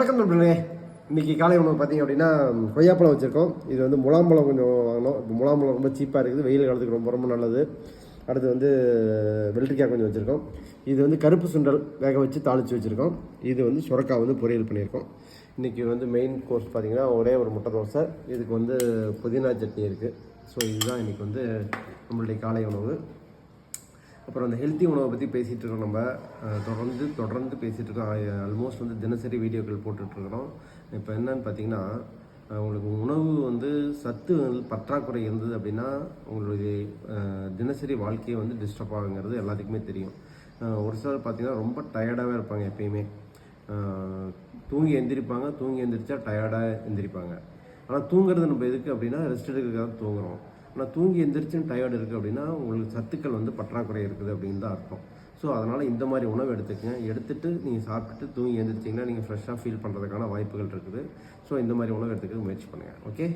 வணக்கம் நண்பர்களே. இன்றைக்கி காலை உணவு பார்த்திங்க அப்படின்னா கொய்யாப்பழம் வச்சுருக்கோம். இது வந்து முலாம்பழம் கொஞ்சம் வாங்கினோம். இப்போ முலாம்பழம் ரொம்ப சீப்பாக இருக்குது, வெயில் காலத்துக்கு ரொம்ப ரொம்ப நல்லது. அடுத்து வந்து வெள்ளரிக்காய் கொஞ்சம் வச்சுருக்கோம். இது வந்து கருப்பு சுண்டல் வேக வச்சு தாளித்து வச்சுருக்கோம். இது வந்து சுரக்காய் வந்து பொரியல் பண்ணியிருக்கோம். இன்றைக்கி வந்து மெயின் கோர்ஸ் பார்த்திங்கன்னா ஒரே ஒரு முட்டை தோசை, இதுக்கு வந்து புதினா சட்னி இருக்குது. ஸோ இதுதான் இன்றைக்கி வந்து நம்மளுடைய காலை உணவு. அப்புறம் அந்த ஹெல்த்தி உணவை பற்றி பேசிகிட்டு இருக்கோம். நம்ம தொடர்ந்து பேசிகிட்டு இருக்கோம். ஆல்மோஸ்ட் வந்து தினசரி வீடியோக்கள் போட்டுட்ருக்குறோம். இப்போ என்னன்னு பார்த்தீங்கன்னா, உங்களுக்கு உணவு வந்து சத்து பற்றாக்குறை இருந்தது அப்படின்னா உங்களுடைய தினசரி வாழ்க்கையை வந்து டிஸ்டர்ப் ஆகுங்கிறது எல்லாத்துக்குமே தெரியும். ஒரு சிலர் பார்த்திங்கன்னா ரொம்ப டயர்டாகவே இருப்பாங்க. எப்பயுமே தூங்கி எந்திரிச்சா டயர்டாக எந்திரிப்பாங்க. ஆனால் தூங்குறது நம்ம எதுக்கு அப்படின்னா ரெஸ்ட் எடுக்கிறதுக்காக தூங்குறோம். ஆனால் தூங்கி எந்திரிச்சுன்னு டயர்டு இருக்குது அப்படின்னா உங்களுக்கு சத்துக்கள் வந்து பற்றாக்குறை இருக்குது அப்படின்னு தான் அர்த்தம். ஸோ அதனால் இந்த மாதிரி உணவு எடுத்துக்கங்க. எடுத்துகிட்டு நீங்கள் சாப்பிட்டுட்டு தூங்கி எந்திரிச்சிங்கன்னா நீங்கள் ஃப்ரெஷ்ஷாக ஃபீல் பண்ணுறதுக்கான வாய்ப்புகள் இருக்குது. ஸோ இந்த மாதிரி உணவு எடுத்துக்க முயற்சி பண்ணுங்கள். ஓகே.